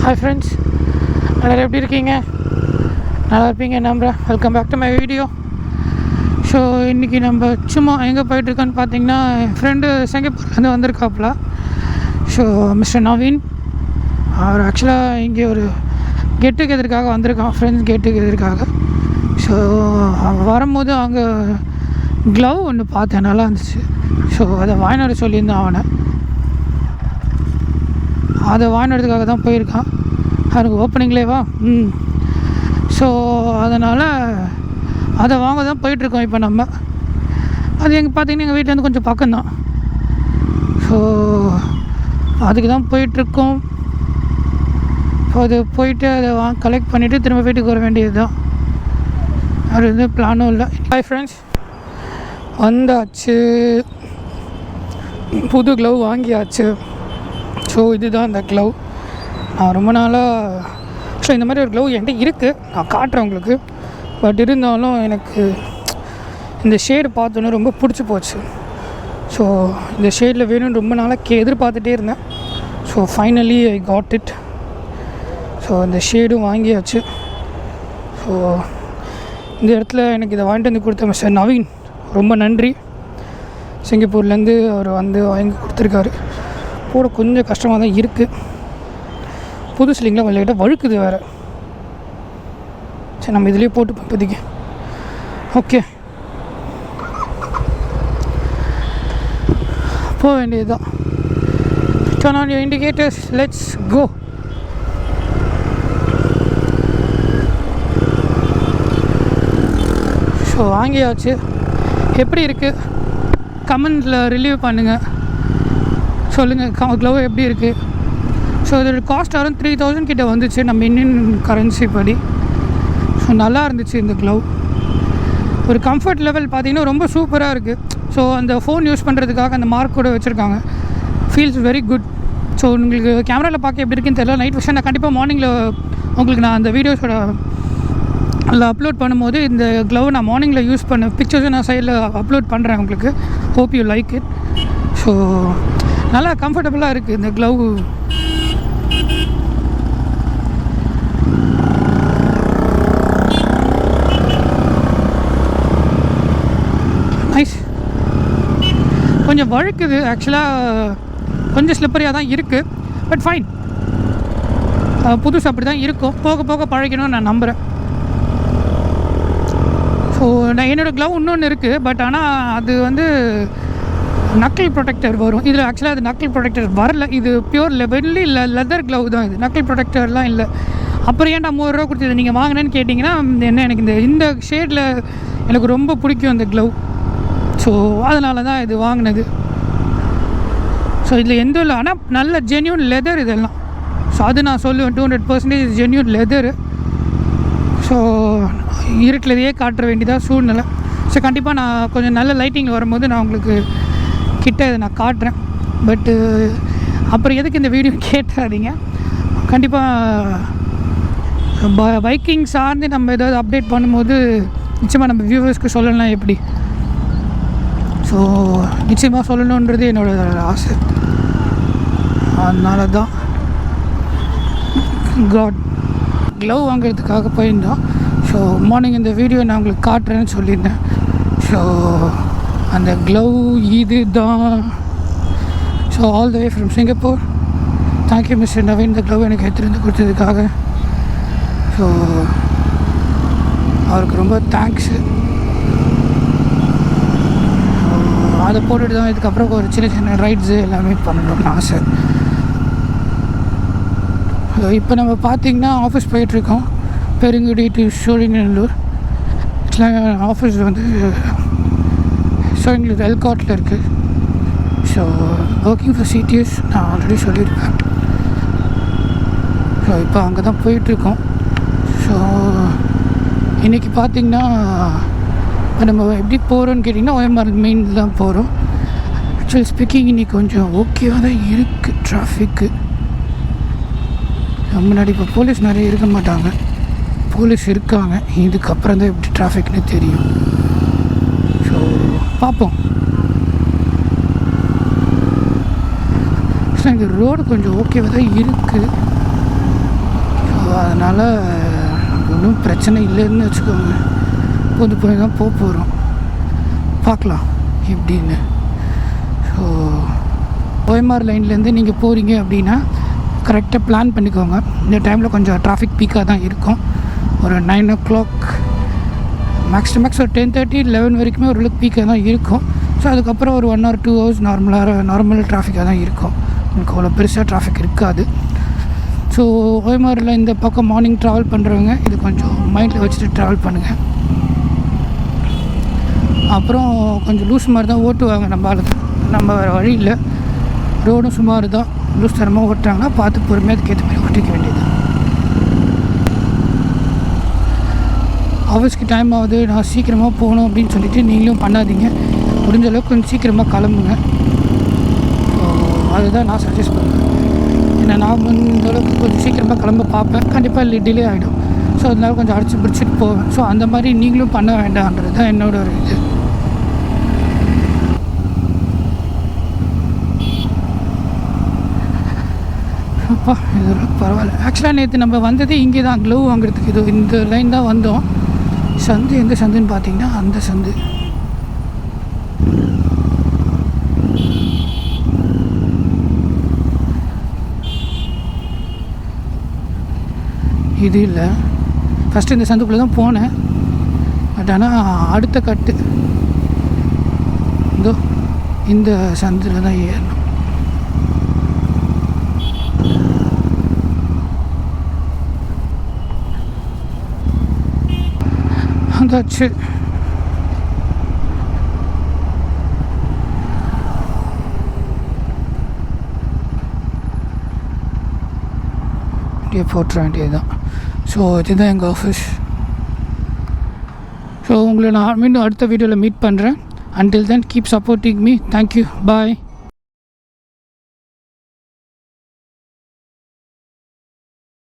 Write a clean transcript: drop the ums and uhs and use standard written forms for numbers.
Hi friends, எல்லாரும் எப்படி இருக்கீங்க? நல்லா இருப்பீங்க நம்புகிறேன். Welcome back to my video. So இன்றைக்கி நம்ம சும்மா எங்கே போயிட்டுருக்கோன்னு பார்த்தீங்கன்னா, என் ஃப்ரெண்டு சிங்கப்பூர்லேருந்து வந்திருக்காப்புல. ஸோ மிஸ்டர் நவீன் அவர் ஆக்சுவலாக இங்கே ஒரு கெட் டுகெதருக்காக வந்திருக்கான், ஃப்ரெண்ட்ஸ் கெட் டுகெதருக்காக. ஸோ அவன் வரும்போது அங்கே க்ளவ் ஒன்று பார்த்தேன், நல்லா இருந்துச்சு. ஸோ அதை வாங்கிட்டு வர சொல்லியிருந்தான் அவனை. அதை வாங்கினதுக்காக தான் போயிருக்கான். அவனுக்கு ஓப்பனிங்லேவா. ஸோ அதனால் அதை வாங்க தான் போயிட்டுருக்கோம் இப்போ நம்ம. அது எங்கள் பார்த்திங்கன்னா எங்கள் வீட்டிலேருந்து கொஞ்சம் பக்கம்தான். ஸோ அதுக்கு தான் போயிட்டுருக்கோம். ஸோ அது போயிட்டு அதை கலெக்ட் பண்ணிவிட்டு திரும்ப வீட்டுக்கு வர வேண்டியது தான். அது வந்து பிளானும் இல்லை. ஹாய் ஃப்ரெண்ட்ஸ், வந்தாச்சு, புது க்ளவ் வாங்கியாச்சு. ஸோ இதுதான் அந்த க்ளவ். நான் ரொம்ப நாளாக ஸோ இந்த மாதிரி ஒரு க்ளவ் என்கிட்ட இருக்குது, நான் காட்டுறேன் உங்களுக்கு. பட் இருந்தாலும் எனக்கு இந்த ஷேடு பார்த்தோன்னே ரொம்ப பிடிச்சி போச்சு. ஸோ இந்த ஷேடில் வேணும்னு ரொம்ப நாளாக எதிர்பார்த்துட்டே இருந்தேன். So finally I got it. So இந்த ஷேடும் வாங்கியாச்சு. ஸோ இந்த இடத்துல எனக்கு இதை வாங்கிட்டு வந்து கொடுத்த மிஸ்டர் நவீன் ரொம்ப நன்றி. சிங்கப்பூர்லேருந்து அவர் வந்து வாங்கி கொடுத்துருக்காரு. போட கொஞ்சம் கஷ்டமாக தான் இருக்குது, புது ஸ்லிங்கில் கொஞ்சம் கிட்ட வழுக்குது வேறு. சரி, நம்ம இதிலே போட்டு இப்போதைக்கு ஓகே போக வேண்டியது தான். Turn on your indicators, let's go. So வாங்கியாச்சு. எப்படி இருக்குது கமெண்ட்டில் ரிலீவ் பண்ணுங்கள், சொல்லுங்கள் க்ளவ் எப்படி இருக்குது. ஸோ இதோட காஸ்ட் அரௌண்ட் 3000 கிட்ட வந்துச்சு நம்ம இந்தியன் கரன்சி படி. ஸோ நல்லா இருந்துச்சு இந்த க்ளவ். ஒரு கம்ஃபர்ட் லெவல் பார்த்திங்கன்னா ரொம்ப சூப்பராக இருக்குது. ஸோ அந்த ஃபோன் யூஸ் பண்ணுறதுக்காக அந்த மார்க் கூட வச்சுருக்காங்க. Feels very good. ஸோ உங்களுக்கு கேமராவில் பார்க்க எப்படி இருக்குன்னு தெரியல. நைட் விஷயம் நான் கண்டிப்பாக மார்னிங்கில் உங்களுக்கு நான் அந்த வீடியோஸோட அதில் அப்லோட் பண்ணும்போது இந்த க்ளவ் நான் மார்னிங்கில் யூஸ் பண்ண பிக்சர்ஸும் நான் சைடில் அப்லோட் பண்ணுறேன் உங்களுக்கு. Hope you like it. So நல்லா கம்ஃபர்டபுளாக இருக்குது இந்த க்ளவ். நைஸ். கொஞ்சம் வழுக்குது ஆக்சுவலாக, கொஞ்சம் ஸ்லிப்பரியாக தான் இருக்குது. பட் ஃபைன், புதுசு அப்படி தான் இருக்கும். போக போக பழகணும்னு நான் நம்புகிறேன். ஸோ நான் என்னோடய க்ளவ் இன்னொன்று இருக்குது. பட் ஆனால் அது வந்து நக்கிள் ப்ரொடெக்டர் வரும் இதில். ஆக்சுவலாக அது நக்கிள் ப்ரொடெக்டர் வரல. இது பியூர் வெள்ளி லெதர் க்ளவ் தான் இது, நக்கிள் ப்ரொடெக்டர்லாம் இல்லை. அப்புறம் ஏன்டா 30 ரூபா கொடுத்தது நீங்கள் வாங்கினேன்னு கேட்டிங்கன்னா, என்ன எனக்கு இந்த ஷேடில் எனக்கு ரொம்ப பிடிக்கும் அந்த க்ளவ். ஸோ அதனால தான் இது வாங்கினது. ஸோ இதில் எந்த இல்லை, ஆனால் நல்ல ஜென்யூன் லெதர் இதெல்லாம். ஸோ அது நான் சொல்லுவேன் 200% ஜென்யூன் லெதரு. ஸோ இருட்டிலேயே காட்டுற வேண்டியதாக சூழ்நிலை. ஸோ கண்டிப்பாக நான் கொஞ்சம் நல்ல லைட்டிங்கில் வரும்போது நான் உங்களுக்கு கிட்ட இதை நான் காட்டுறேன். பட்டு அப்புறம் எதுக்கு இந்த வீடியோ கேட்டாதீங்க. கண்டிப்பாக பைக்கிங் சார்ந்து நம்ம ஏதாவது அப்டேட் பண்ணும்போது நிச்சயமாக நம்ம வியூவர்ஸ்க்கு சொல்லலாம் எப்படி. ஸோ நிச்சயமாக சொல்லணுன்றது என்னோடய ஆசை. அதனால தான் க்ளவ் வாங்கிறதுக்காக போயிருந்தோம். ஸோ மார்னிங் இந்த வீடியோ நான் உங்களுக்கு காட்டுறேன்னு சொல்லியிருந்தேன். ஸோ அந்த க்ளவ் இது தான். So all the way from Singapore. Thank you mister Naveen, இந்த க்ளவ் எனக்கு எடுத்துகிட்டு கொடுத்ததுக்காக. ஸோ அவருக்கு ரொம்ப தேங்க்ஸு. அதை போட்டுட்டு தான் இதுக்கப்புறம் ஒரு சின்ன சின்ன ரைட்ஸு எல்லாமே பண்ணணும்னு ஆசை. ஸோ இப்போ நம்ம பார்த்திங்கன்னா ஆஃபீஸ் போயிட்டுருக்கோம், பெருங்குடி டு சோழிங்கநல்லூர். ஆஃபீஸ் வந்து சோழிங்கநல்லூர் எல்காட்டில் இருக்குது. ஸோ ஒர்க்கிங் ஃபார் சிடிஎஸ் நான் ஆல்ரெடி சொல்லியிருக்கேன். ஸோ இப்போ அங்கே தான் போயிட்டுருக்கோம். ஸோ இன்றைக்கி பார்த்திங்கன்னா நம்ம எப்படி போகிறோன்னு கேட்டிங்கன்னா OMR மெயின் தான் போகிறோம். ஆக்சுவலி ஸ்பீக்கிங் இன்றைக்கி கொஞ்சம் ஓகேவாக தான் இருக்குது டிராஃபிக்கு. முன்னாடி இப்போ போலீஸ் நிறைய இருக்க மாட்டாங்க, போலீஸ் இருக்காங்க. இதுக்கப்புறம் தான் எப்படி டிராஃபிக்னு தெரியும். ஸோ பார்ப்போம். ஆக்சுவலாக இந்த ரோடு கொஞ்சம் ஓகேவாக தான் இருக்குது. அதனால் ஒன்றும் பிரச்சனை இல்லைன்னு வச்சுக்கோங்க. போது போய் தான் போகிறோம், பார்க்கலாம் எப்படின்னு. ஸோ OMR லைன்லேருந்து நீங்கள் போகிறீங்க அப்படின்னா கரெக்டாக பிளான் பண்ணிக்கோங்க. இந்த டைமில் கொஞ்சம் டிராஃபிக் பீக்காக தான் இருக்கும். ஒரு 9 o'clock மேக்ஸ் டு மேக்ஸ் ஒரு 10:30 11 வரைக்குமே ஓரளவுக்கு பீக்காக தான் இருக்கும். ஸோ அதுக்கப்புறம் ஒரு 1 or 2 hours நார்மல் டிராஃபிக்காக தான் இருக்கும். உங்களுக்கு அவ்வளோ பெருசாக டிராஃபிக் இருக்காது. ஸோ OMRல இந்த பக்கம் மார்னிங் ட்ராவல் பண்ணுறவங்க இது கொஞ்சம் மைண்டில் வச்சுட்டு ட்ராவல் பண்ணுங்கள். அப்புறம் கொஞ்சம் லூஸ் மாதிரி தான் ஓட்டுவாங்க நம்ம வேறு வழி இல்லை. ரோடும் சுமார் தான், லூஸ் தரமாக ஓட்டுறாங்கன்னா பார்த்து பொறுமையாக அதுக்கேற்ற மாதிரி ஓட்டிக்க வேண்டியது. ஆஃபீஸ்க்கு டைம் ஆகுது, நான் சீக்கிரமாக போகணும் அப்படின்னு சொல்லிவிட்டு நீங்களும் பண்ணாதீங்க. முடிஞ்ச அளவுக்கு கொஞ்சம் சீக்கிரமாக கிளம்புங்க. ஸோ அதுதான் நான் சஜஸ்ட் பண்ணுவேன். ஏன்னா நான் இந்த அளவுக்கு கொஞ்சம் சீக்கிரமாக கிளம்ப பார்ப்பேன், கண்டிப்பாக டிலே ஆகிடும். ஸோ அதனால கொஞ்சம் அடிச்சு பிடிச்சிட்டு போவேன். ஸோ அந்த மாதிரி நீங்களும் பண்ண வேண்டாம்ன்றது தான் என்னோட ஒரு இது. அப்பா இது பரவாயில்ல. ஆக்சுவலாக நேற்று நம்ம வந்ததே இங்கே தான் க்ளோவ் வாங்குறதுக்கு. இது இந்த லைன் தான் வந்தோம். சந்து எந்த சந்துன்னு பார்த்தீங்கன்னா அந்த சந்து. இது இல்லை, ஃபஸ்ட்டு இந்த சந்துக்குள்ளே தான் போனேன். பட் ஆனால் அடுத்த கட்டு இதோ இந்த சந்தில் தான் ஏறணும். அதாச்சு. அப்படியே போட்டுற வேண்டியது தான். ஸோ இதுதான் எங்கள் ஆஃபீஸ். ஸோ உங்களை நான் மீண்டும் அடுத்த வீடியோவில் மீட் பண்ணுறேன். Until then, keep supporting me. Thank you. Bye.